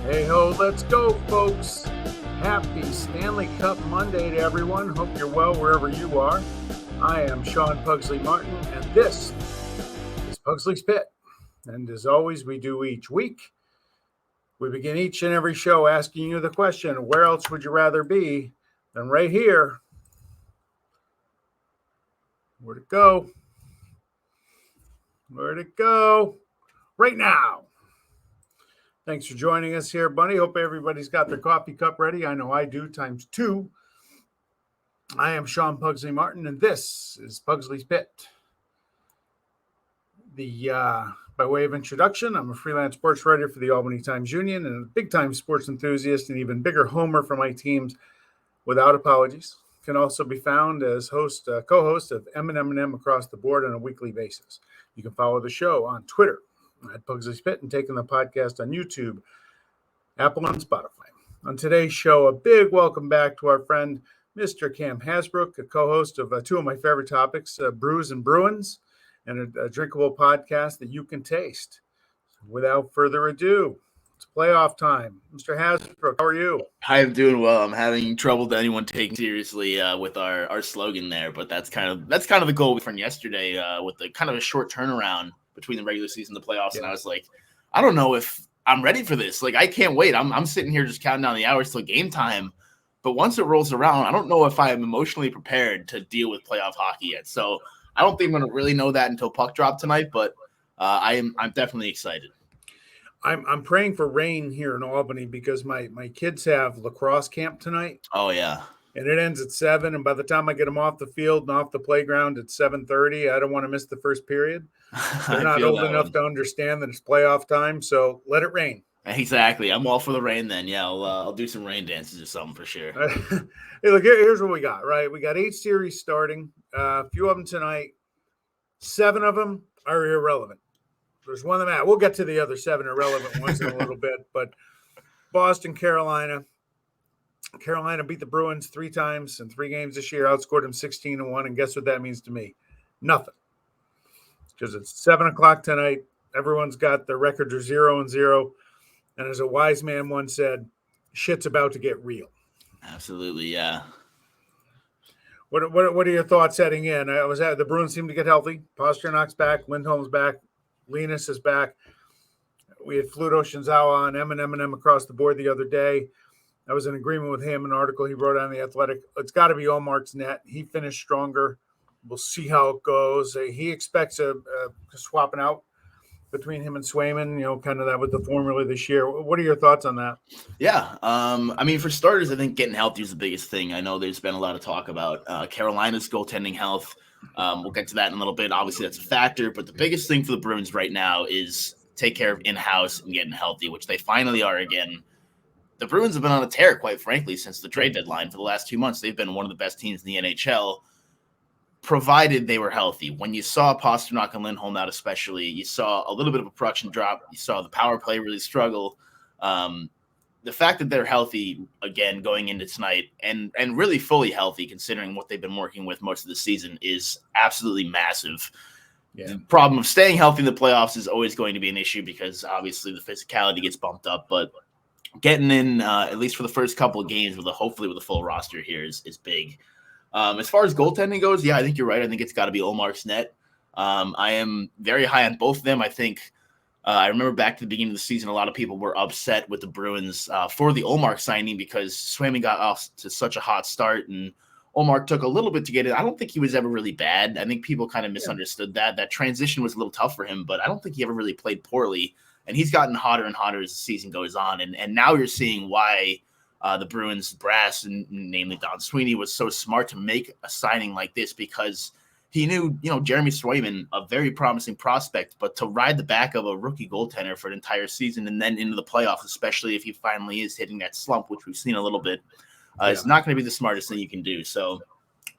Hey ho, let's go, folks. Happy Stanley Cup Monday to everyone. Hope you're well wherever you are. I am Sean Pugsley Martin, and this is Pugsley's Pit. And as always, we do each week. We begin each and every show asking you the question, where else would you rather be than right here? Where'd it go? Where'd it go? Right now. Thanks for joining us here, Bunny. Hope everybody's got their coffee cup ready. I know I do, times two. I am Sean Pugsley Martin, and this is Pugsley's Pit. By way of introduction, I'm a freelance sports writer for the Albany Times-Union and a big-time sports enthusiast and even bigger homer for my teams without apologies. Can also be found as co-host of M&M Across the Board on a weekly basis. You can follow the show on Twitter at Pugsley's Pit and taking the podcast on YouTube, Apple, and Spotify. On today's show, a big welcome back to our friend, Mr. Cam Hasbrouck, a co-host of two of my favorite topics, Brews and Bruins, and a drinkable podcast that you can taste. Without further ado, it's playoff time. Mr. Hasbrouck, how are you? I'm doing well. I'm having trouble to anyone taking seriously with our slogan there, but that's kind of the goal from yesterday with the kind of a short turnaround between the regular season and the playoffs. Yeah. And I was like, I don't know if I'm ready for this. Like, I can't wait. I'm sitting here just counting down the hours till game time. But once it rolls around, I don't know if I am emotionally prepared to deal with playoff hockey yet. So I don't think I'm going to really know that until puck drop tonight. But I'm definitely excited. I'm praying for rain here in Albany because my kids have lacrosse camp tonight. Oh, yeah. And it ends at 7. And by the time I get them off the field and off the playground at 7:30, I don't want to miss the first period. They're not old enough to understand that it's playoff time, so let it rain. Exactly. I'm all for the rain then. Yeah, I'll do some rain dances or something for sure. Hey, look, here's what we got, right? We got 8 series starting. A few of them tonight. 7 of them are irrelevant. There's one of them. We'll get to the other 7 irrelevant ones in a little bit. But Boston, Carolina. Carolina beat the Bruins 3 times in 3 games this year, outscored them 16-1. And guess what that means to me? Nothing. Because it's 7 o'clock tonight. Everyone's got their records are 0-0. And as a wise man once said, shit's about to get real. Absolutely, yeah. What are your thoughts heading in? The Bruins seem to get healthy. Pasternak's back. Lindholm's back. Linus is back. We had Fluto Shinzawa on M&M Across the Board the other day. I was in agreement with him, an article he wrote on The Athletic. It's got to be Omark's net. He finished stronger. We'll see how it goes. He expects a swapping out between him and Swayman, kind of that with the formula this year. What are your thoughts on that? Yeah. I mean, for starters, I think getting healthy is the biggest thing. I know there's been a lot of talk about Carolina's goaltending health. We'll get to that in a little bit. Obviously, that's a factor. But the biggest thing for the Bruins right now is take care of in-house and getting healthy, which they finally are again. The Bruins have been on a tear, quite frankly, since the trade deadline. For the last 2 months, they've been one of the best teams in the NHL, provided they were healthy. When you saw Pastrnak and Lindholm out especially, you saw a little bit of a production drop. You saw the power play really struggle. The fact that they're healthy, again, going into tonight, and really fully healthy, considering what they've been working with most of the season, is absolutely massive. Yeah. The problem of staying healthy in the playoffs is always going to be an issue because, obviously, the physicality gets bumped up, but getting in, at least for the first couple of games, hopefully with a full roster here is big. As far as goaltending goes, yeah, I think you're right. I think it's got to be Omark's net. I am very high on both of them. I think I remember back to the beginning of the season, a lot of people were upset with the Bruins for the Ullmark signing because Swayman got off to such a hot start and Ullmark took a little bit to get it. I don't think he was ever really bad. I think people kind of misunderstood that. That transition was a little tough for him, but I don't think he ever really played poorly. And he's gotten hotter and hotter as the season goes on. And now you're seeing why the Bruins brass, and namely Don Sweeney, was so smart to make a signing like this because he knew, Jeremy Swayman, a very promising prospect, but to ride the back of a rookie goaltender for an entire season and then into the playoffs, especially if he finally is hitting that slump, which we've seen a little bit, is not going to be the smartest thing you can do. So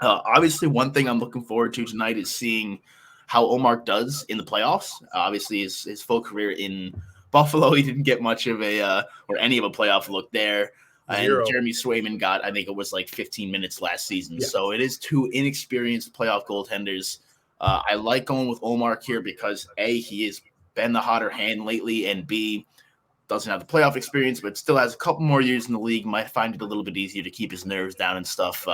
obviously one thing I'm looking forward to tonight is seeing how Ullmark does in the playoffs. Obviously his full career in Buffalo, he didn't get much of any of a playoff look there. Zero. And Jeremy Swayman got, I think it was like 15 minutes last season. Yeah. So it is 2 inexperienced playoff goaltenders. I like going with Ullmark here because A, he has been the hotter hand lately, and B, doesn't have the playoff experience, but still has a couple more years in the league, might find it a little bit easier to keep his nerves down and stuff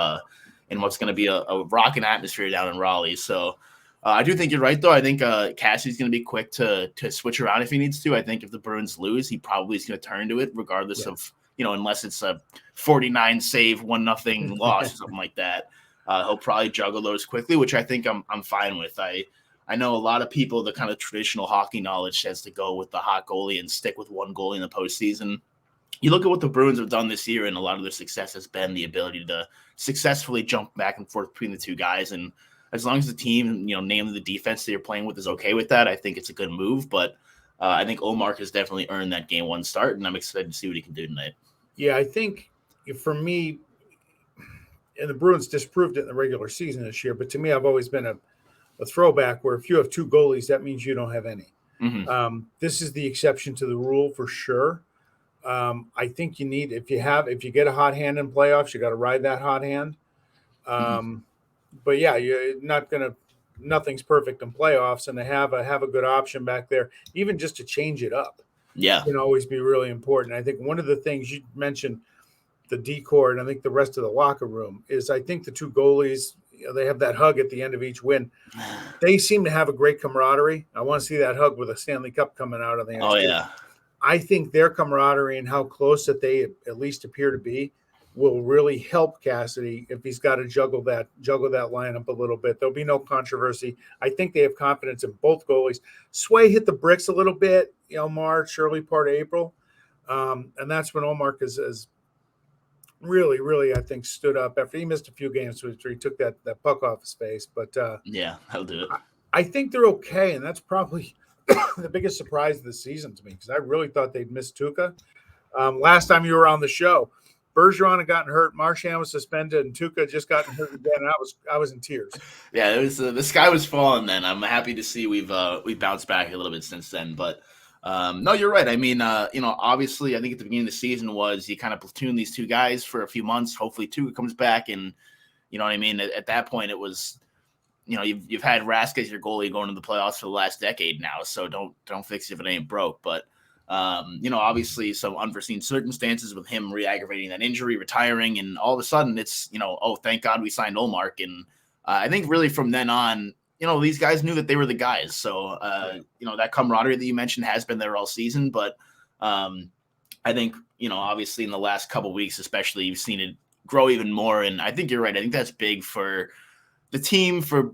in what's going to be a rocking atmosphere down in Raleigh. So I do think you're right, though. I think Cassidy's going to be quick to switch around if he needs to. I think if the Bruins lose, he probably is going to turn to it, regardless of, unless it's a 49 save, 1-0 loss or something like that. He'll probably juggle those quickly, which I think I'm fine with. I know a lot of people, the kind of traditional hockey knowledge says to go with the hot goalie and stick with one goalie in the postseason. You look at what the Bruins have done this year, and a lot of their success has been the ability to successfully jump back and forth between the two guys. And as long as the team, namely the defense that you're playing with, is okay with that, I think it's a good move. But I think Ullmark has definitely earned that game one start, and I'm excited to see what he can do tonight. Yeah, I think for me, and the Bruins disproved it in the regular season this year, but to me, I've always been a throwback where if you have two goalies, that means you don't have any. Mm-hmm. This is the exception to the rule for sure. I think you need, if you get a hot hand in playoffs, you got to ride that hot hand. But yeah, you're not nothing's perfect in playoffs, and to have a good option back there, even just to change it up, can always be really important. I think one of the things you mentioned, the decor, and I think the rest of the locker room, is I think the two goalies, they have that hug at the end of each win. They seem to have a great camaraderie. I want to see that hug with a Stanley Cup coming out of the end. Oh, yeah. I think their camaraderie and how close that they at least appear to be will really help Cassidy if he's got to juggle that lineup a little bit. There'll be no controversy. I think they have confidence in both goalies. Sway hit the bricks a little bit, March, early part of April. And that's when Ullmark has really, really, I think, stood up after he missed a few games where he took that puck off his face. But yeah, I'll do it. I think they're okay, and that's probably the biggest surprise of the season to me, because I really thought they'd miss Tuukka. Last time you were on the show, Bergeron had gotten hurt, Marchand was suspended, and Tuukka just gotten hurt again. And I was in tears. Yeah, it was the sky was falling then. I'm happy to see we bounced back a little bit since then, but. No, you're right. I mean, obviously, I think at the beginning of the season was you kind of platoon these two guys for a few months. Hopefully, Tuukka comes back, and you know what I mean. At that point, it was, you've had Rask as your goalie going to the playoffs for the last decade now. So don't fix it if it ain't broke. But obviously, some unforeseen circumstances with him re-aggravating that injury, retiring, and all of a sudden, it's oh, thank God we signed Ullmark. And I think really from then on. These guys knew that they were the guys. So, that camaraderie that you mentioned has been there all season. But I think, obviously in the last couple of weeks, especially, you've seen it grow even more. And I think you're right. I think that's big for the team, for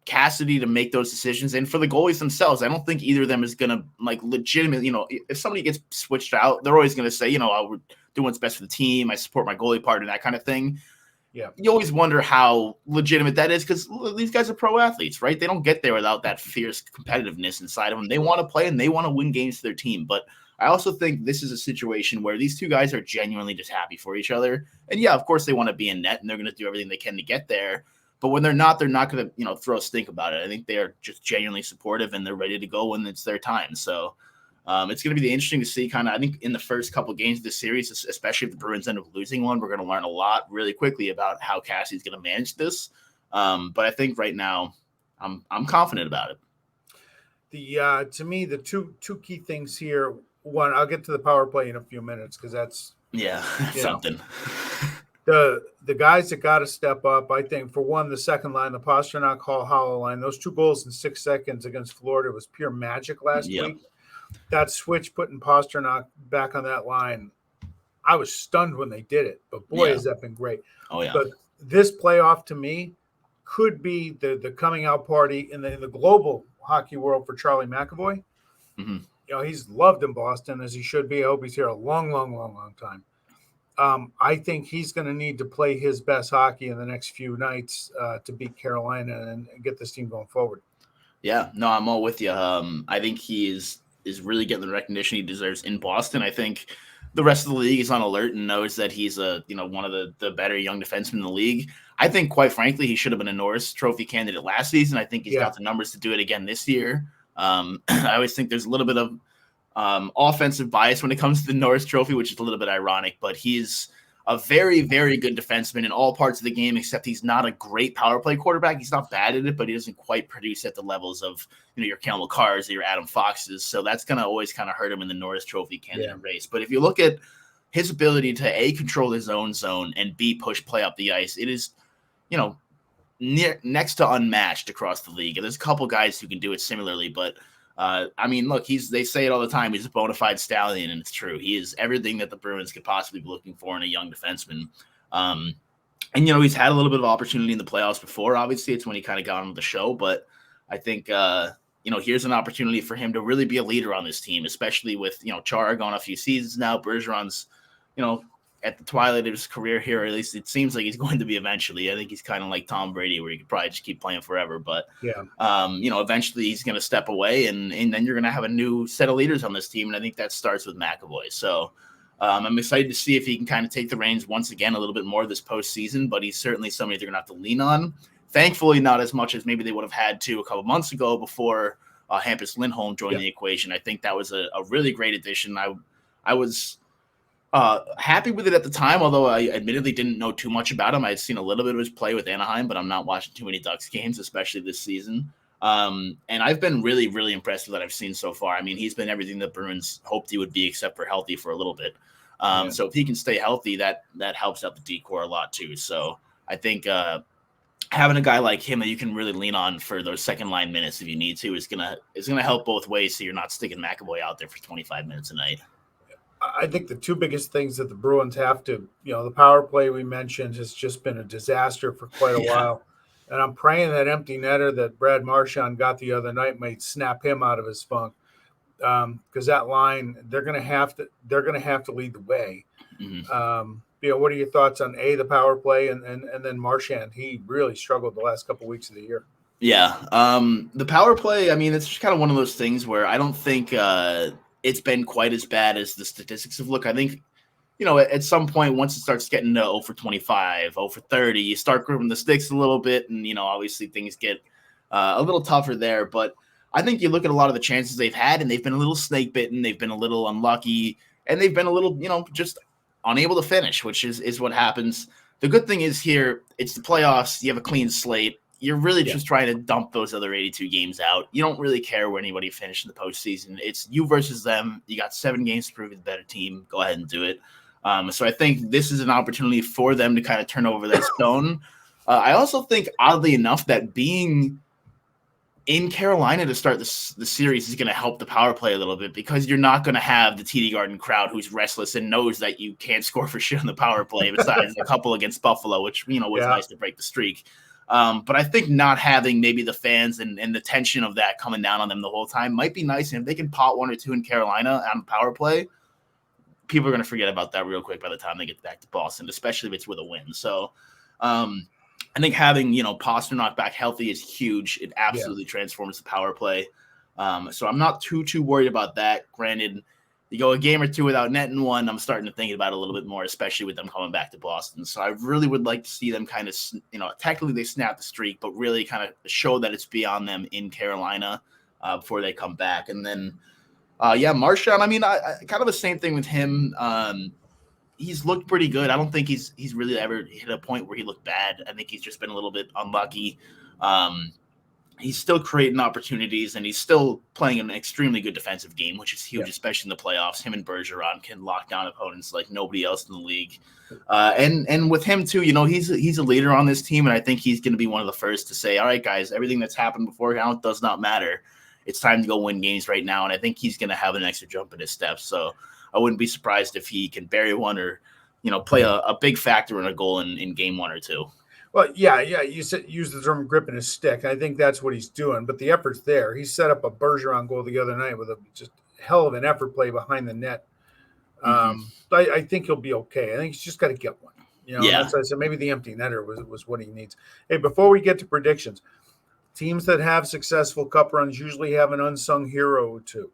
Cassidy to make those decisions, and for the goalies themselves. I don't think either of them is going to, legitimately, if somebody gets switched out, they're always going to say, we're doing what's best for the team. I support my goalie partner, that kind of thing. Yeah, you always wonder how legitimate that is, because these guys are pro athletes, right? They don't get there without that fierce competitiveness inside of them. They want to play and they want to win games for their team. But I also think this is a situation where these two guys are genuinely just happy for each other. And yeah, of course they want to be in net and they're going to do everything they can to get there. But when they're not going to, throw a stink about it. I think they are just genuinely supportive and they're ready to go when it's their time. So it's going to be interesting to see I think in the first couple of games of this series, especially if the Bruins end up losing one, we're going to learn a lot really quickly about how Cassidy's going to manage this. But I think right now I'm confident about it. To me, the two key things here, one, I'll get to the power play in a few minutes, because that's something. The guys that got to step up, I think, for one, the second line, the Pastrnak Hall line, those 2 goals in 6 seconds against Florida was pure magic last week. That switch, putting Pastrnak back on that line, I was stunned when they did it. But boy, has that been great. Oh yeah. But this playoff to me could be the coming out party in the global hockey world for Charlie McAvoy. Mm-hmm. He's loved in Boston, as he should be. I hope he's here a long, long, long, long time. I think he's going to need to play his best hockey in the next few nights to beat Carolina and get this team going forward. Yeah, no, I'm all with you. I think he is really getting the recognition he deserves in Boston. I think the rest of the league is on alert and knows that he's one of the better young defensemen in the league. I think, quite frankly, he should have been a Norris Trophy candidate last season. I think he's got the numbers to do it again this year. I always think there's a little bit of offensive bias when it comes to the Norris Trophy, which is a little bit ironic, but he's a very, very good defenseman in all parts of the game, except he's not a great power play quarterback. He's not bad at it, but he doesn't quite produce at the levels of, your Cale Makars or your Adam Foxes. So that's going to always kind of hurt him in the Norris Trophy candidate race. But if you look at his ability to A, control his own zone, and B, push play up the ice, it is, next to unmatched across the league. And there's a couple guys who can do it similarly, but look, they say it all the time. He's a bona fide stallion, and it's true. He is everything that the Bruins could possibly be looking for in a young defenseman. He's had a little bit of opportunity in the playoffs before. Obviously, it's when he kind of got on the show, but I think, here's an opportunity for him to really be a leader on this team, especially with, Chara gone a few seasons now. Bergeron's, at the twilight of his career here, or at least it seems like he's going to be eventually. I think he's kind of like Tom Brady, where he could probably just keep playing forever. But, eventually he's going to step away, and then you're going to have a new set of leaders on this team. And I think that starts with McAvoy. So I'm excited to see if he can kind of take the reins once again a little bit more this postseason, but he's certainly somebody they're going to have to lean on. Thankfully, not as much as maybe they would have had to a couple months ago before Hampus Lindholm joined the equation. I think that was a really great addition. I was happy with it at the time, although I admittedly didn't know too much about him. I had seen a little bit of his play with Anaheim, but I'm not watching too many Ducks games, especially this season. And I've been really, really impressed with what I've seen so far. I mean, he's been everything the Bruins hoped he would be, except for healthy for a little bit. So if he can stay healthy, that helps out the D-core a lot too. So I think having a guy like him that you can really lean on for those second line minutes if you need to is gonna help both ways, so you're not sticking McAvoy out there for 25 minutes a night. I think the two biggest things that the Bruins have to, the power play we mentioned has just been a disaster for quite a while. And I'm praying that empty netter that Brad Marchand got the other night might snap him out of his funk. Because that line, they're going to have to lead the way. Mm-hmm. What are your thoughts on the power play and then Marchand? He really struggled the last couple of weeks of the year. Yeah. The power play, it's just kind of one of those things where I don't think it's been quite as bad as the statistics have looked. I think, at some point, once it starts getting to 0 for 25, 0 for 30, you start gripping the sticks a little bit. And, obviously things get a little tougher there. But I think you look at a lot of the chances they've had, and they've been a little snake bitten. They've been a little unlucky, and they've been a little, just unable to finish, which is what happens. The good thing is here, it's the playoffs. You have a clean slate. You're really just trying to dump those other 82 games out. You don't really care where anybody finished in the postseason. It's you versus them. You got 7 games to prove you're the better team. Go ahead and do it. So I think this is an opportunity for them to kind of turn over that stone. I also think, oddly enough, that being in Carolina to start the series is going to help the power play a little bit, because you're not going to have the TD Garden crowd who's restless and knows that you can't score for shit on the power play, besides a couple against Buffalo, which, was nice to break the streak. But I think not having maybe the fans and the tension of that coming down on them the whole time might be nice. And if they can pot 1 or 2 in Carolina on the power play, people are going to forget about that real quick by the time they get back to Boston, especially if it's with a win. So I think having, Pasternak back healthy is huge. It absolutely transforms the power play. So I'm not too worried about that. Granted, you go a game or 2 without netting 1, I'm starting to think about it a little bit more, especially with them coming back to Boston. So I really would like to see them kind of, technically they snap the streak, but really kind of show that it's beyond them in Carolina before they come back. And then, Marchand, I kind of the same thing with him. He's looked pretty good. I don't think he's really ever hit a point where he looked bad. I think he's just been a little bit unlucky. He's still creating opportunities, and he's still playing an extremely good defensive game, which is huge, especially in the playoffs. Him and Bergeron can lock down opponents like nobody else in the league. And with him too, he's a leader on this team, and I think he's going to be one of the first to say, all right, guys, everything that's happened before now does not matter. It's time to go win games right now, and I think he's going to have an extra jump in his steps. So I wouldn't be surprised if he can bury one or, play a big factor in a goal in game 1 or 2. Well, you said use the term gripping his stick. I think that's what he's doing, but the effort's there. He set up a Bergeron goal the other night with a just hell of an effort play behind the net. I think he'll be okay. I think he's just got to get one. That's why I said maybe the empty netter was what he needs. Hey, before we get to predictions, teams that have successful cup runs usually have an unsung hero or two.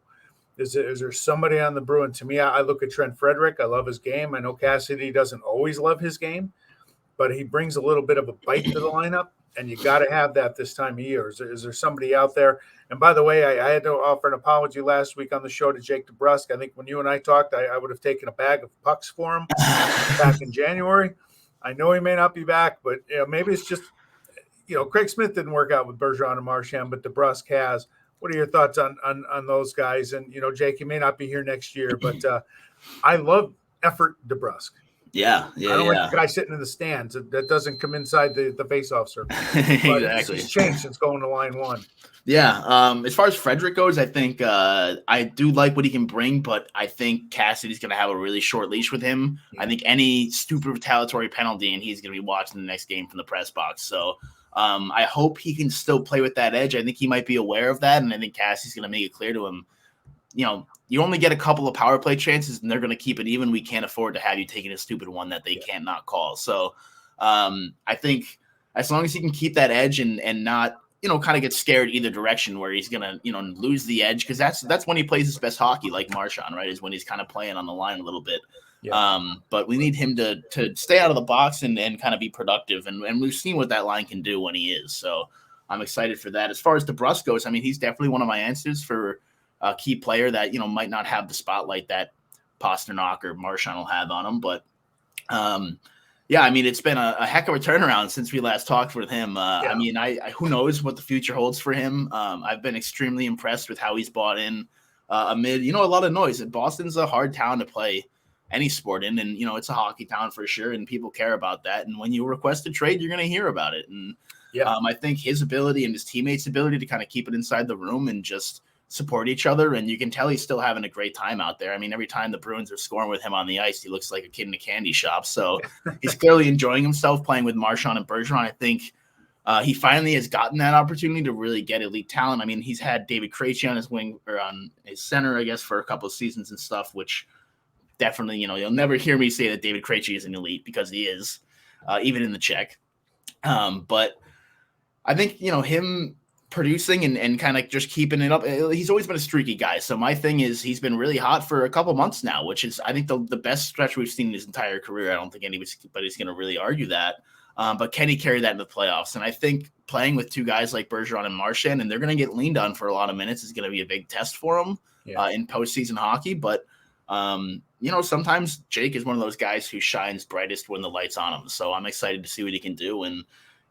Is there somebody on the Bruin? To me, I look at Trent Frederick. I love his game. I know Cassidy doesn't always love his game, but he brings a little bit of a bite to the lineup. and you got to have that this time of year. Is there somebody out there? And by the way, I had to offer an apology last week on the show to Jake Debrusk. I think when you and I talked, I would have taken a bag of pucks for him back in January. I know he may not be back, but maybe it's just, Craig Smith didn't work out with Bergeron and Marchand, but Debrusk has. What are your thoughts on those guys? And, Jake, you may not be here next year, but I love effort Debrusk. Yeah. I don't like the guy sitting in the stands that doesn't come inside the face-off circle. Exactly. It's changed since going to line one. Yeah. As far as Frederick goes, I think I do like what he can bring, but I think Cassidy's going to have a really short leash with him. Yeah. I think any stupid retaliatory penalty, and he's going to be watching the next game from the press box. So I hope he can still play with that edge. I think he might be aware of that, and I think Cassidy's going to make it clear to him, you only get a couple of power play chances, and they're going to keep it even. We can't afford to have you taking a stupid one that they can't not call. So I think as long as he can keep that edge and not, kind of get scared either direction where he's going to, lose the edge, because that's when he plays his best hockey, like Marchand, right, is when he's kind of playing on the line a little bit. Yeah. But we need him to stay out of the box and kind of be productive. And we've seen what that line can do when he is. So I'm excited for that. As far as Debrusk goes, I mean, he's definitely one of my answers for a key player that, might not have the spotlight that Pasternak or Marchand will have on him. But, yeah, I mean, it's been a heck of a turnaround since we last talked with him. I mean, who knows what the future holds for him. I've been extremely impressed with how he's bought in amid, a lot of noise. And Boston's a hard town to play any sport in, and it's a hockey town for sure, and people care about that. And when you request a trade, you're going to hear about it. And I think his ability and his teammates' ability to kind of keep it inside the room and just support each other, and you can tell he's still having a great time out there. I mean, every time the Bruins are scoring with him on the ice, he looks like a kid in a candy shop. So he's clearly enjoying himself playing with Marchand and Bergeron. I think he finally has gotten that opportunity to really get elite talent. I mean, he's had David Krejci on his wing, or on his center, I guess, for a couple of seasons and stuff, which definitely, you'll never hear me say that David Krejci is an elite, because he is, even in the Czech. But I think, him producing and kind of just keeping it up, he's always been a streaky guy. So my thing is, he's been really hot for a couple months now, which is, I think, the best stretch we've seen in his entire career. I don't think anybody's going to really argue that. But can he carry that in the playoffs? And I think playing with two guys like Bergeron and Marchand, and they're going to get leaned on for a lot of minutes, is going to be a big test for him in postseason hockey. But sometimes Jake is one of those guys who shines brightest when the light's on him. So I'm excited to see what he can do. And,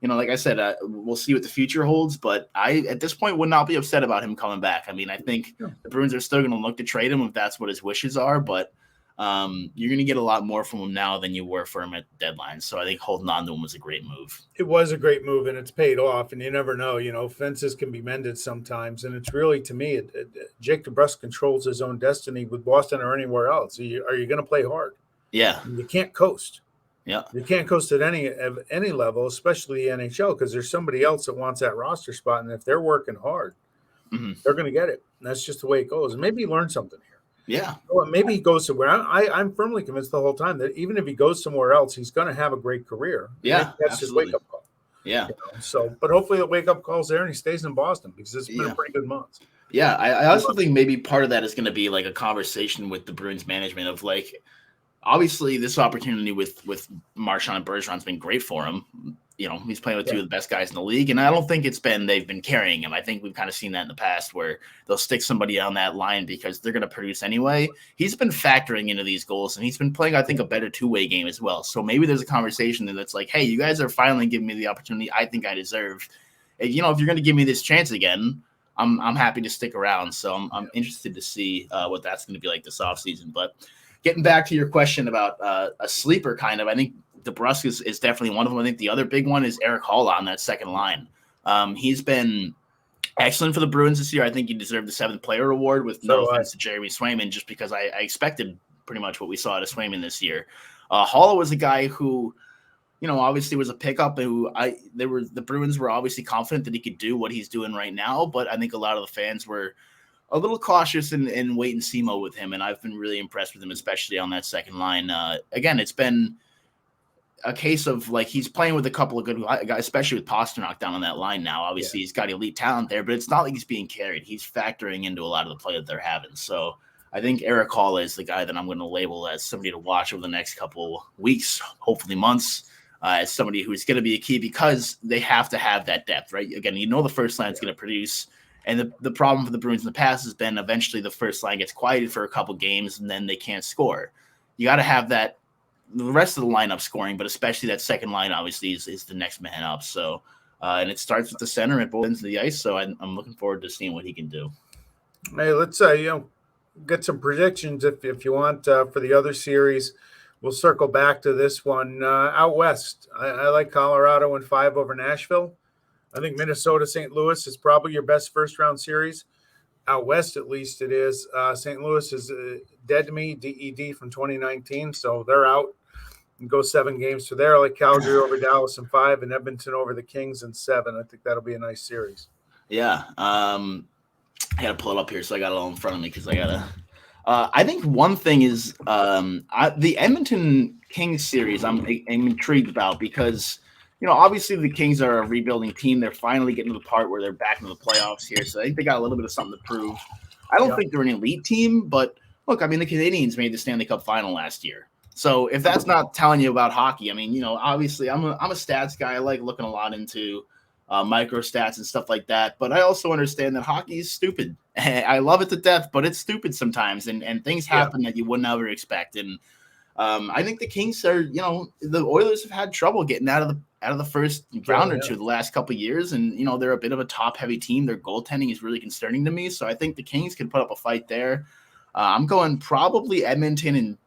like I said, we'll see what the future holds. But I, at this point, would not be upset about him coming back. I mean, I think the Bruins are still going to look to trade him if that's what his wishes are. But you're going to get a lot more from him now than you were for him at the deadline. So I think holding on to him was a great move. It was a great move, and it's paid off. And you never know, fences can be mended sometimes. And it's really, to me, Jake Debrusk controls his own destiny with Boston or anywhere else. Are you going to play hard? Yeah. You can't coast. Yeah. You can't coast at any level, especially the NHL, because there's somebody else that wants that roster spot. And if they're working hard, they're going to get it. And that's just the way it goes. And maybe you learn something here. Yeah. Well, maybe he goes somewhere. I'm firmly convinced the whole time that even if he goes somewhere else, he's going to have a great career. Yeah. That's his wake up call. Yeah. So, but hopefully the wake up call's there and he stays in Boston, because it's been a pretty good month. Yeah. I also think maybe part of that is going to be like a conversation with the Bruins management of, like, obviously this opportunity with Marchand and Bergeron's been great for him. He's playing with two of the best guys in the league, and I don't think they've been carrying him. I think we've kind of seen that in the past where they'll stick somebody on that line because they're going to produce anyway. He's been factoring into these goals, and he's been playing, I think, a better two-way game as well. So maybe there's a conversation that's like, hey, you guys are finally giving me the opportunity I think I deserve. If you're going to give me this chance again, I'm happy to stick around. So I'm interested to see what that's going to be like this offseason. But getting back to your question about a sleeper, kind of, I think Debrusk is definitely one of them. I think the other big one is Eric Hall on that second line. He's been excellent for the Bruins this year. I think he deserved the 7th player award, with no offense to Jeremy Swayman, just because I expected pretty much what we saw out of Swayman this year. Hall was a guy who, obviously was a pickup, who the Bruins were obviously confident that he could do what he's doing right now, but I think a lot of the fans were a little cautious and wait and see mode with him, and I've been really impressed with him, especially on that second line. Again, it's been a case of, like, he's playing with a couple of good guys, especially with Pasternak down on that line now. Obviously, he's got elite talent there, but it's not like he's being carried. He's factoring into a lot of the play that they're having. So I think Eric Hall is the guy that I'm going to label as somebody to watch over the next couple weeks, hopefully months. as somebody who's going to be a key because they have to have that depth, right? Again, the first line is going to produce. And the problem for the Bruins in the past has been eventually the first line gets quieted for a couple games and then they can't score. You got to have that, the rest of the lineup scoring, but especially that second line obviously is the next man up. So, and it starts with the center at both ends of the ice. So I'm looking forward to seeing what he can do. Hey, let's get some predictions if you want for the other series. We'll circle back to this one out west. I like Colorado in 5 over Nashville. I think Minnesota, St. Louis is probably your best first-round series. Out west, at least it is. St. Louis is dead to me, DED from 2019, so they're out. And go 7 games to there. I like Calgary over Dallas in 5 and Edmonton over the Kings in 7. I think that'll be a nice series. Yeah. I got to pull it up here, so I got it all in front of me because I got to I think one thing is the Edmonton Kings series I'm intrigued about because – obviously the Kings are a rebuilding team. They're finally getting to the part where they're back into the playoffs here. So I think they got a little bit of something to prove. I don't think they're an elite team, but look, I mean, the Canadiens made the Stanley Cup final last year. So if that's not telling you about hockey, I mean, obviously I'm a stats guy. I like looking a lot into micro stats and stuff like that. But I also understand that hockey is stupid. I love it to death, but it's stupid sometimes. And things happen that you wouldn't ever expect. And I think the Kings are, the Oilers have had trouble getting out of the first round or two the last couple of years. And, they're a bit of a top heavy team. Their goaltending is really concerning to me. So I think the Kings can put up a fight there. I'm going probably Edmonton in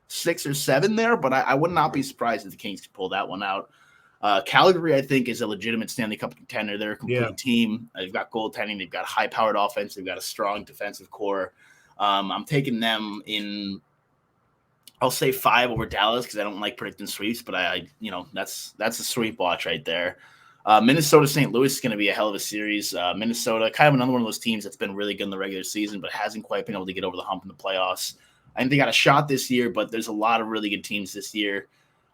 6 or 7 there, but I would not be surprised if the Kings could pull that one out. Calgary, I think, is a legitimate Stanley Cup contender. They're a complete team. They've got goaltending. They've got high powered offense. They've got a strong defensive core. I'm taking them in, I'll say 5 over Dallas because I don't like predicting sweeps, but that's a sweep watch right there. Minnesota St. Louis is going to be a hell of a series. Minnesota, kind of another one of those teams that's been really good in the regular season, but hasn't quite been able to get over the hump in the playoffs. I think they got a shot this year, but there's a lot of really good teams this year.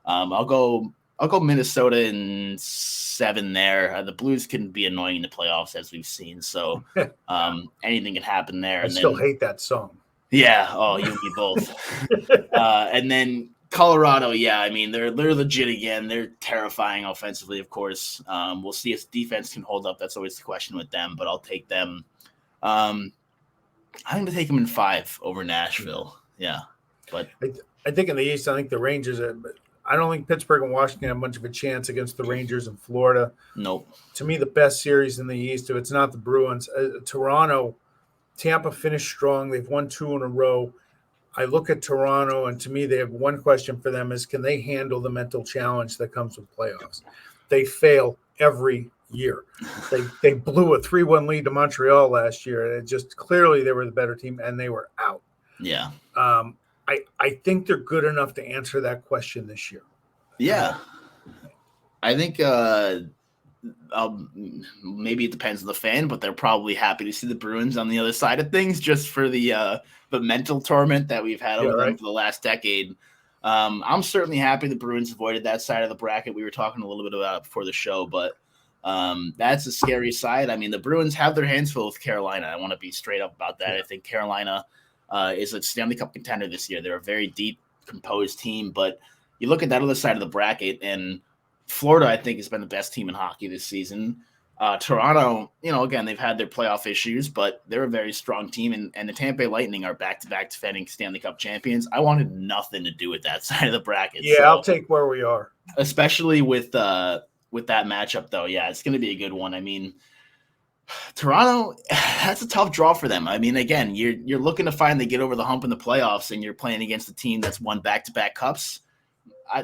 I'll go Minnesota in 7 there. The Blues can be annoying in the playoffs as we've seen, so anything can happen there. I still hate that song. Yeah. Oh, you and me both. And then Colorado. Yeah. I mean, they're legit again. They're terrifying offensively, of course. We'll see if defense can hold up. That's always the question with them, but I'll take them. I'm going to take them in 5 over Nashville. Yeah. But I think in the East, I think the Rangers are, but I don't think Pittsburgh and Washington have much of a chance against the Rangers in Florida. Nope. To me, the best series in the East, if it's not the Bruins, Toronto, Tampa finished strong. They've won 2 in a row. I look at Toronto, and to me, they have one question for them is, can they handle the mental challenge that comes with playoffs? They fail every year. They blew a 3-1 lead to Montreal last year. And it just clearly they were the better team, and they were out. Yeah. I think they're good enough to answer that question this year. Yeah. I think maybe it depends on the fan, but they're probably happy to see the Bruins on the other side of things just for the mental torment that we've had over them for the last decade. I'm certainly happy the Bruins avoided that side of the bracket. We were talking a little bit about it before the show, but that's a scary side. I mean, the Bruins have their hands full with Carolina. I want to be straight up about that. I think Carolina is a Stanley Cup contender this year. They're a very deep, composed team, but you look at that other side of the bracket, and Florida, I think, has been the best team in hockey this season. Toronto, again, they've had their playoff issues, but they're a very strong team, and the Tampa Bay Lightning are back-to-back defending Stanley Cup champions. I wanted nothing to do with that side of the bracket. Yeah, so, I'll take where we are. Especially with that matchup, though. Yeah, it's going to be a good one. I mean, Toronto, that's a tough draw for them. I mean, again, you're looking to finally get over the hump in the playoffs, and you're playing against a team that's won back-to-back cups.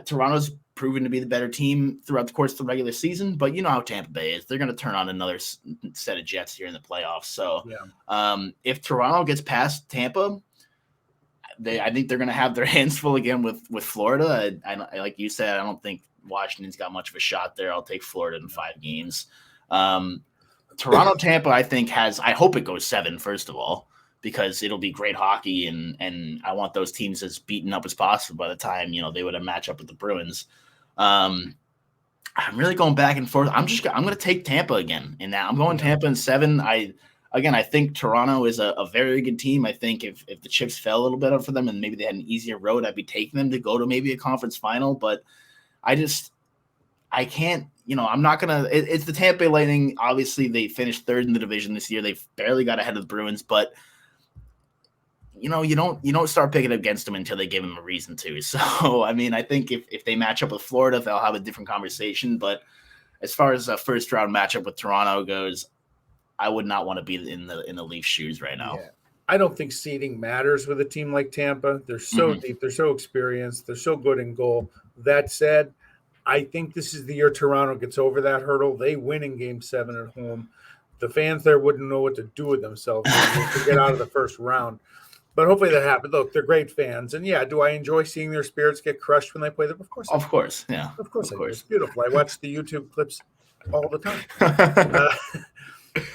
Toronto's proven to be the better team throughout the course of the regular season, but you know how Tampa Bay is. They're going to turn on another set of Jets here in the playoffs. So if Toronto gets past Tampa, I think they're going to have their hands full again with Florida. I like you said, I don't think Washington's got much of a shot there. I'll take Florida in 5 games. Toronto, Tampa, I think I hope it goes 7, first of all, because it'll be great hockey, and I want those teams as beaten up as possible by the time, they would have match up with the Bruins. I'm really going back and forth. I'm going to take Tampa again in that. I'm going Tampa in 7. I think Toronto is a very good team. I think if the chips fell a little bit for them and maybe they had an easier road, I'd be taking them to go to maybe a conference final. But I can't, I'm not going to – it's the Tampa Bay Lightning. Obviously, they finished third in the division this year. They've barely got ahead of the Bruins, but – you don't start picking against them until they give them a reason to. So, I mean, I think if they match up with Florida, they'll have a different conversation. But as far as a first round matchup with Toronto goes, I would not want to be in the Leafs shoes right now. Yeah. I don't think seeding matters with a team like Tampa. They're so deep. They're so experienced. They're so good in goal. That said, I think this is the year Toronto gets over that hurdle. They win in Game 7 at home. The fans there wouldn't know what to do with themselves to get out of the first round. But hopefully that happens. Look, they're great fans. And yeah, do I enjoy seeing their spirits get crushed when they play them? Of course. Of course. Yeah. Of course. It's beautiful. I watch the YouTube clips all the time.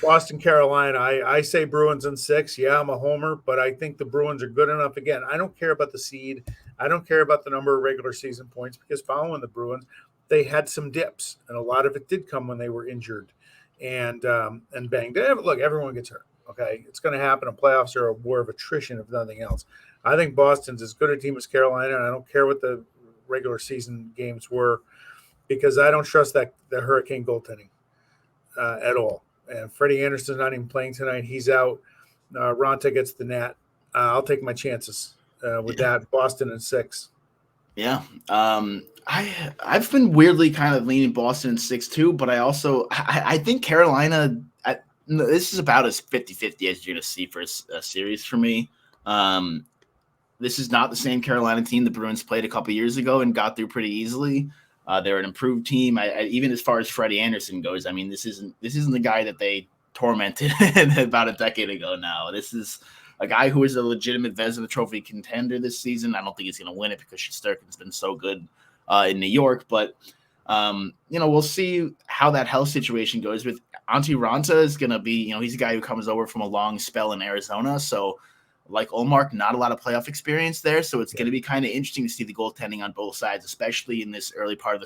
Boston, Carolina. I say Bruins in 6. Yeah, I'm a homer, but I think the Bruins are good enough. Again, I don't care about the seed. I don't care about the number of regular season points because following the Bruins, they had some dips, and a lot of it did come when they were injured and banged. Look, everyone gets hurt. Okay, it's going to happen. And playoffs are a war of attrition, if nothing else. I think Boston's as good a team as Carolina, and I don't care what the regular season games were because I don't trust the Hurricane goaltending at all. And Freddie Anderson's not even playing tonight. He's out. Ronta gets the net. I'll take my chances with that. Boston in 6. Yeah. I've been weirdly kind of leaning Boston in 6 too, but I think Carolina – this is about as 50-50 as you're going to see for a series for me. This is not the same Carolina team the Bruins played a couple years ago and got through pretty easily. They're an improved team. Even as far as Freddie Anderson goes, I mean, this isn't the guy that they tormented about a decade ago now. This is a guy who is a legitimate Vezina Trophy contender this season. I don't think he's going to win it because Shesterkin's been so good in New York. But, we'll see how that health situation goes with Antti Ranta is going to be, he's a guy who comes over from a long spell in Arizona. So like Ullmark, not a lot of playoff experience there. So it's going to be kind of interesting to see the goaltending on both sides, especially in this early part of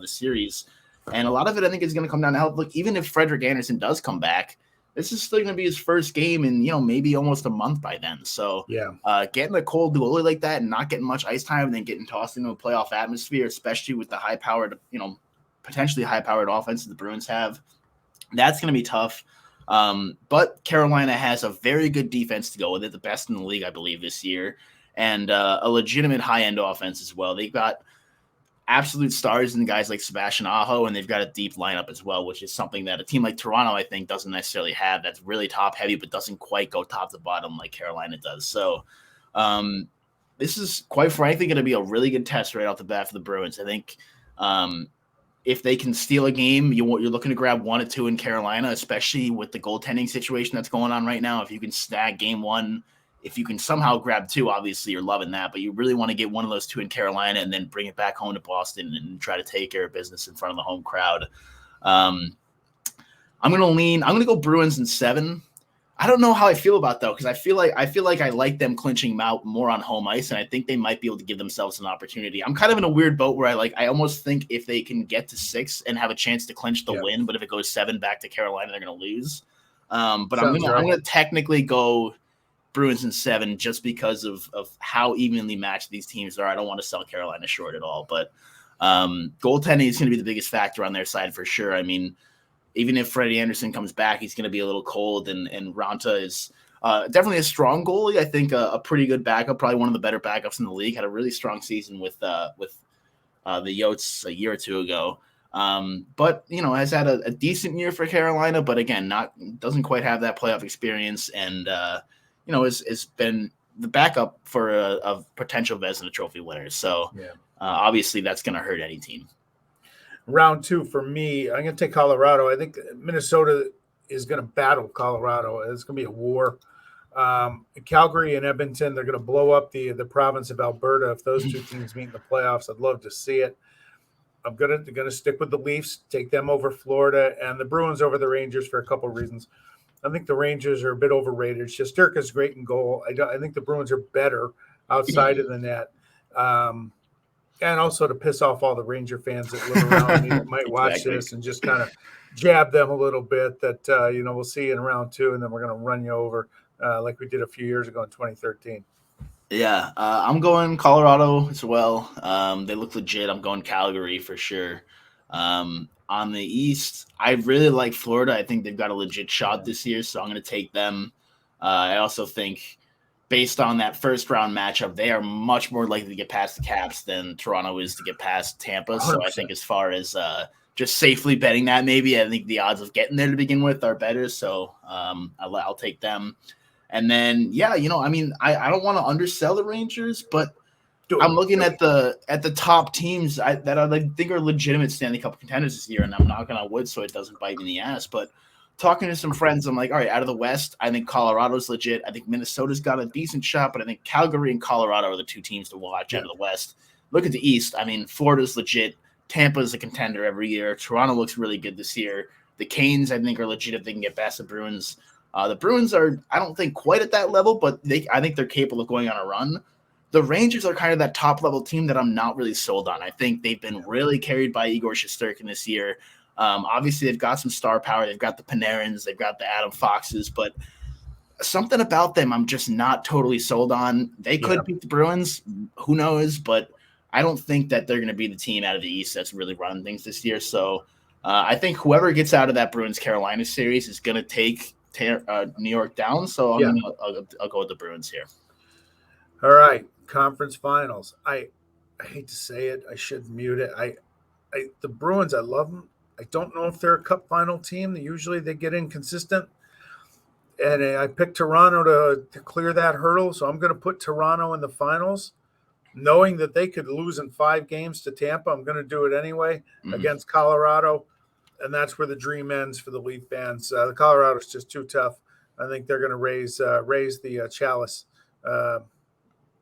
the series. And a lot of it, I think, is going to come down to health. Look, even if Frederik Andersen does come back, this is still going to be his first game in, maybe almost a month by then. So getting a cold goalie like that and not getting much ice time and then getting tossed into a playoff atmosphere, especially with the high-powered, potentially high-powered offense that the Bruins have, that's going to be tough. But Carolina has a very good defense to go with it, the best in the league, I believe, this year, and a legitimate high-end offense as well. They've got absolute stars in guys like Sebastian Aho, and they've got a deep lineup as well, which is something that a team like Toronto, I think, doesn't necessarily have. That's really top-heavy, but doesn't quite go top to bottom like Carolina does. So this is, quite frankly, going to be a really good test right off the bat for the Bruins. I think if they can steal a game, you're looking to grab 1 or 2 in Carolina, especially with the goaltending situation that's going on right now. If you can snag game 1, if you can somehow grab 2, obviously you're loving that, but you really want to get 1 of those 2 in Carolina and then bring it back home to Boston and try to take care of business in front of the home crowd. I'm going to go Bruins in 7. I don't know how I feel about though, because I feel like I like them clinching out more on home ice, and I think they might be able to give themselves an opportunity. I'm kind of in a weird boat where I almost think if they can get to 6 and have a chance to clinch the win, but if it goes 7 back to Carolina, they're going to lose. But I'm going to technically go Bruins in 7 just because of how evenly matched these teams are. I don't want to sell Carolina short at all, but goaltending is going to be the biggest factor on their side for sure. I mean, even if Freddie Andersen comes back, he's going to be a little cold, and Ranta is definitely a strong goalie. I think a pretty good backup, probably one of the better backups in the league. Had a really strong season with the Yotes a year or 2 ago. But has had a decent year for Carolina, but again, doesn't quite have that playoff experience, and has been the backup for a potential Vezina Trophy winner. So obviously that's going to hurt any team. Round 2 for me, I'm going to take Colorado. I think Minnesota is going to battle Colorado. It's going to be a war. Calgary and Edmonton, they're going to blow up the province of Alberta. If those 2 teams meet in the playoffs, I'd love to see it. I'm going to stick with the Leafs, take them over Florida, and the Bruins over the Rangers for a couple of reasons. I think the Rangers are a bit overrated. Shesterkin's great in goal. I think the Bruins are better outside of the net. And also to piss off all the Ranger fans that live around me that might watch this and just kind of jab them a little bit that, we'll see you in round 2, and then we're going to run you over like we did a few years ago in 2013. Yeah, I'm going Colorado as well. They look legit. I'm going Calgary for sure. On the East, I really like Florida. I think they've got a legit shot this year, so I'm going to take them. I also think, based on that first round matchup, they are much more likely to get past the Caps than Toronto is to get past Tampa. So 100%. I think as far as just safely betting that, maybe I think the odds of getting there to begin with are better. So I'll take them. And then, I don't want to undersell the Rangers, but I'm looking at the top teams that I think are legitimate Stanley Cup contenders this year, and I'm knocking on wood so it doesn't bite me in the ass. But talking to some friends, I'm like, all right, out of the West, I think Colorado's legit. I think Minnesota's got a decent shot, but I think Calgary and Colorado are the two teams to watch out of the West. Look at the East. I mean, Florida's legit. Tampa's a contender every year. Toronto looks really good this year. The Canes, I think, are legit if they can get past the Bruins. The Bruins are, I don't think, quite at that level, but I think they're capable of going on a run. The Rangers are kind of that top-level team that I'm not really sold on. I think they've been really carried by Igor Shesterkin this year. Obviously, they've got some star power. They've got the Panarins. They've got the Adam Foxes. But something about them I'm just not totally sold on. They could beat the Bruins. Who knows? But I don't think that they're going to be the team out of the East that's really running things this year. So I think whoever gets out of that Bruins-Carolina series is going to take New York down. So I'll go with the Bruins here. All right. Conference finals. I hate to say it. I should mute it. The Bruins, I love them. I don't know if they're a cup final team. Usually they get inconsistent. And I picked Toronto to clear that hurdle. So I'm going to put Toronto in the finals, knowing that they could lose in 5 games to Tampa. I'm going to do it anyway against Colorado. And that's where the dream ends for the Leaf fans. The Colorado's just too tough. I think they're going to raise the chalice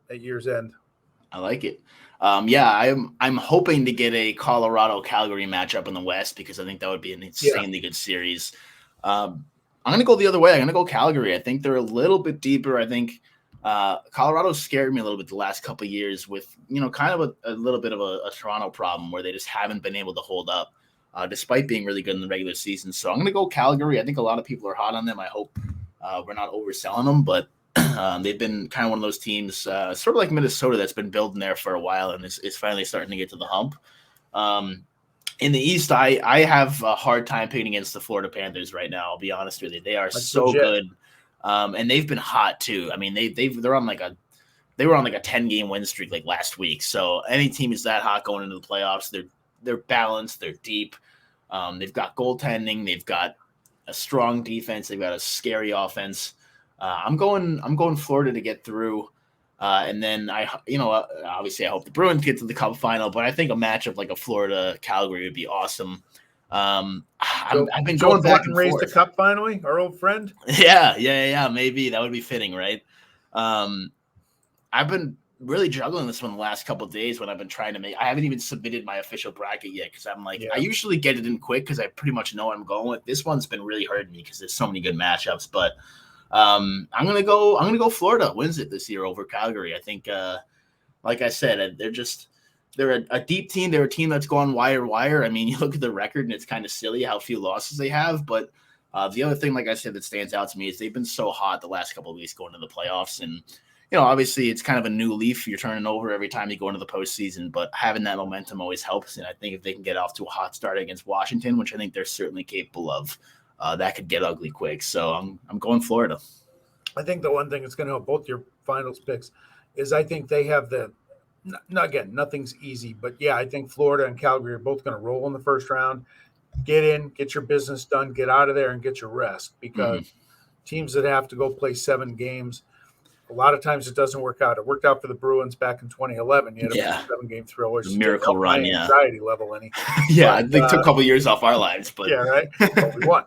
at year's end. I like it. I'm hoping to get a Colorado-Calgary matchup in the West because I think that would be an insanely good series. I'm going to go the other way. I'm going to go Calgary. I think they're a little bit deeper. I think Colorado scared me a little bit the last couple of years with, kind of a little bit of a Toronto problem where they just haven't been able to hold up despite being really good in the regular season. So I'm going to go Calgary. I think a lot of people are hot on them. I hope we're not overselling them, but they've been kind of one of those teams, sort of like Minnesota, that's been building there for a while and is finally starting to get to the hump. In the East, I have a hard time picking against the Florida Panthers right now. I'll be honest with you; they are so good, and they've been hot too. I mean, they were on like a 10-game win streak like last week. So any team is that hot going into the playoffs. They're balanced, they're deep. They've got goaltending, they've got a strong defense, they've got a scary offense. I'm going Florida to get through, and then obviously I hope the Bruins get to the Cup final. But I think a matchup like a Florida Calgary would be awesome. I've been going back and raise forth. The Cup finally, our old friend. Yeah. Maybe that would be fitting, right? I've been really juggling this one the last couple of days when I've been trying to I haven't even submitted my official bracket yet because I'm like, I usually get it in quick because I pretty much know what I'm going with. This one's been really hurting me because there's so many good matchups, but I'm gonna go Florida wins it this year over Calgary. I think like I said, they're a deep team. They're a team that's gone wire. I mean, you look at the record and it's kind of silly how few losses they have, but the other thing, like I said, that stands out to me is they've been so hot the last couple of weeks going to the playoffs. And, obviously it's kind of a new leaf you're turning over every time you go into the postseason, but having that momentum always helps. And I think if they can get off to a hot start against Washington, which I think they're certainly capable of, that could get ugly quick. So I'm going Florida. I think the one thing that's going to help both your finals picks is I think they have again, nothing's easy, but I think Florida and Calgary are both going to roll in the first round. Get in, get your business done, get out of there and get your rest because teams that have to go play 7 games, a lot of times it doesn't work out. It worked out for the Bruins back in 2011. You had a 7-game thriller. Miracle run, anxiety level any. I think it took a couple of years off our lives, but right. But we won,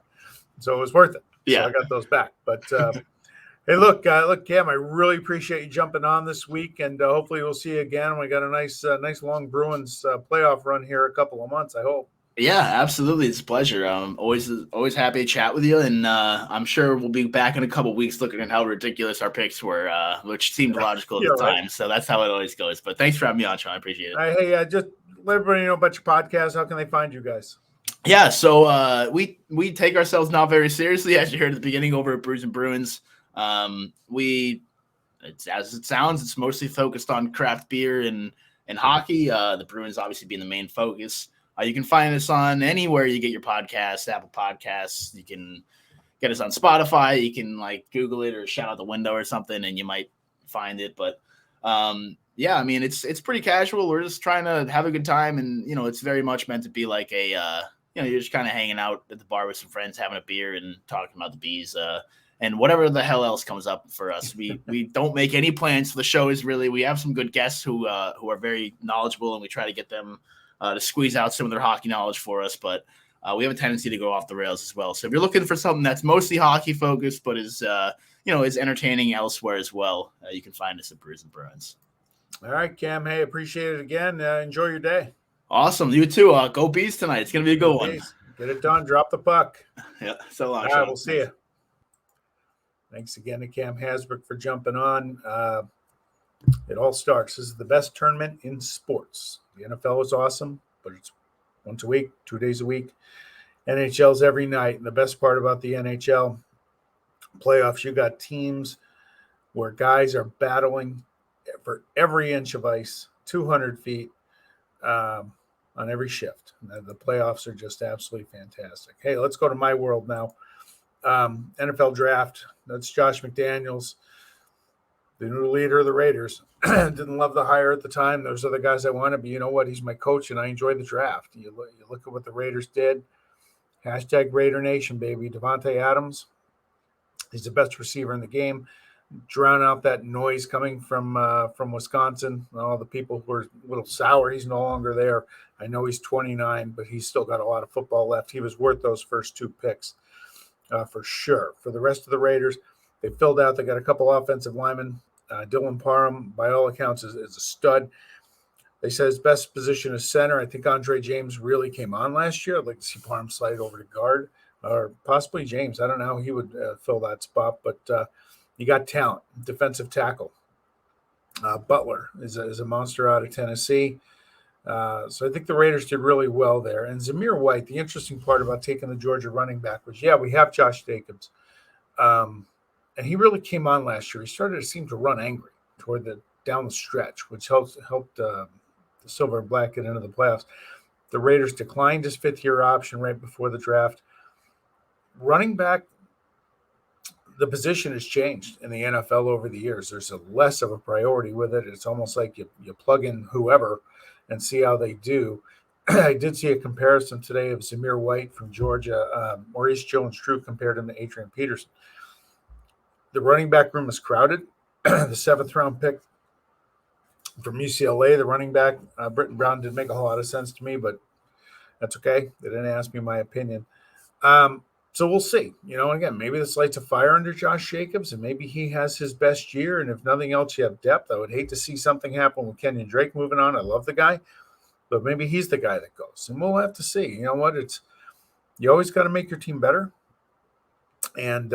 so it was worth it. So I got those back. But hey, look, Cam, I really appreciate you jumping on this week, and hopefully we'll see you again. We got a nice long Bruins playoff run here a couple of months, I hope. Yeah, absolutely. It's a pleasure. Always happy to chat with you, and I'm sure we'll be back in a couple of weeks looking at how ridiculous our picks were, which seemed logical at the time. Right. So that's how it always goes. But thanks for having me on, Sean. I appreciate it. Hey, just let everybody know about your podcast. How can they find you guys? Yeah, so we take ourselves not very seriously, as you heard at the beginning, over at Brews and Bruins. It's as it sounds, it's mostly focused on craft beer and hockey. The Bruins obviously being the main focus. You can find us on anywhere you get your podcasts, Apple Podcasts. You can get us on Spotify. You can like Google it or shout out the window or something, and you might find it. But yeah, I mean, it's pretty casual. We're just trying to have a good time, and it's very much meant to be like a you're just kind of hanging out at the bar with some friends, having a beer, and talking about the bees. And whatever the hell else comes up for us, we don't make any plans for the show. We have some good guests who are very knowledgeable, and we try to get them to squeeze out some of their hockey knowledge for us. But we have a tendency to go off the rails as well. So if you're looking for something that's mostly hockey focused, but is entertaining elsewhere as well, you can find us at Brews and Bruins. All right, Cam. Hey, appreciate it again. Enjoy your day. Awesome. You too. Go Bees tonight. It's going to be a good one. Get it done. Drop the puck. Yeah. So long. All right, we'll see you. Thanks again to Cam Hasbrouck for jumping on. It all starts. This is the best tournament in sports. The NFL is awesome, but it's once a week, 2 days a week. NHL's every night. And the best part about the NHL playoffs, you got teams where guys are battling for every inch of ice, 200 feet on every shift. And the playoffs are just absolutely fantastic. Hey, let's go to my world now. NFL draft. That's Josh McDaniels, the new leader of the Raiders. Didn't love the hire at the time. Those are the guys I wanted, but you know what? He's my coach, and I enjoy the draft. You look at what the Raiders did. Hashtag Raider Nation, baby. Devontae Adams. He's the best receiver in the game. Drown out that noise coming from Wisconsin. All the people who are a little sour. He's no longer there. I know he's 29, but he's still got a lot of football left. He was worth those first 2 picks for sure. For the rest of the Raiders, they filled out. They got a couple offensive linemen. Dylan Parham, by all accounts, is a stud. They said his best position is center. I think Andre James really came on last year. I'd like to see Parham slide over to guard, or possibly James. I don't know how he would fill that spot, but you got talent. Defensive tackle. Butler is a monster out of Tennessee. So I think the Raiders did really well there. And Zamir White, the interesting part about taking the Georgia running back was, we have Josh Jacobs. And he really came on last year. He started to seem to run angry down the stretch, which helped the Silver and Black get into the playoffs. The Raiders declined his 5th-year option right before the draft. Running back, the position has changed in the NFL over the years. There's less of a priority with it. It's almost like you plug in whoever and see how they do. I did see a comparison today of Zamir White from Georgia. Maurice Jones-Drew compared him to Adrian Peterson. The running back room is crowded. The 7th-round pick from UCLA, the running back, Britton Brown, didn't make a whole lot of sense to me, but that's okay. They didn't ask me my opinion. So we'll see. Again, maybe this lights a fire under Josh Jacobs, and maybe he has his best year. And if nothing else, you have depth. I would hate to see something happen with Kenyon Drake moving on. I love the guy, but maybe he's the guy that goes. And we'll have to see. You know what? You always got to make your team better. And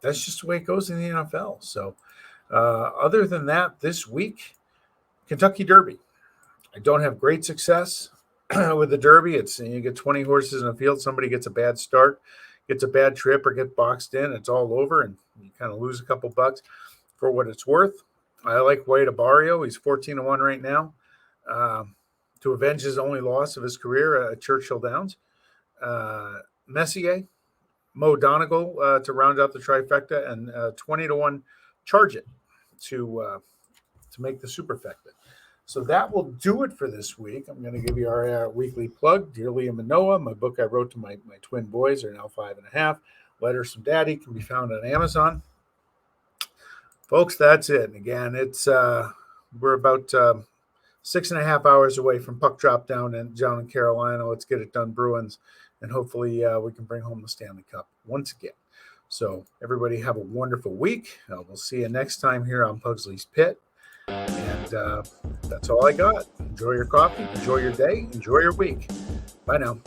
that's just the way it goes in the NFL. So other than that, this week, Kentucky Derby. I don't have great success with the Derby. You get 20 horses in a field. Somebody gets a bad start, gets a bad trip, or get boxed in. It's all over, and you kind of lose a couple bucks for what it's worth. I like Wade Abario. He's 14-1 right now to avenge his only loss of his career at Churchill Downs. Messier, Mo Donegal to round out the trifecta, and 20-1 Charge It to make the superfecta. So that will do it for this week. I'm going to give you our weekly plug. Dear Liam and Noah, my book I wrote to my twin boys are now 5.5. Letters from Daddy can be found on Amazon. Folks, that's it. And again, we're about 6.5 hours away from puck drop down in Carolina. Let's get it done, Bruins, and hopefully we can bring home the Stanley Cup once again. So everybody have a wonderful week. We'll see you next time here on Pugsley's Pit. And that's all I got. Enjoy your coffee. Enjoy your day. Enjoy your week. Bye now.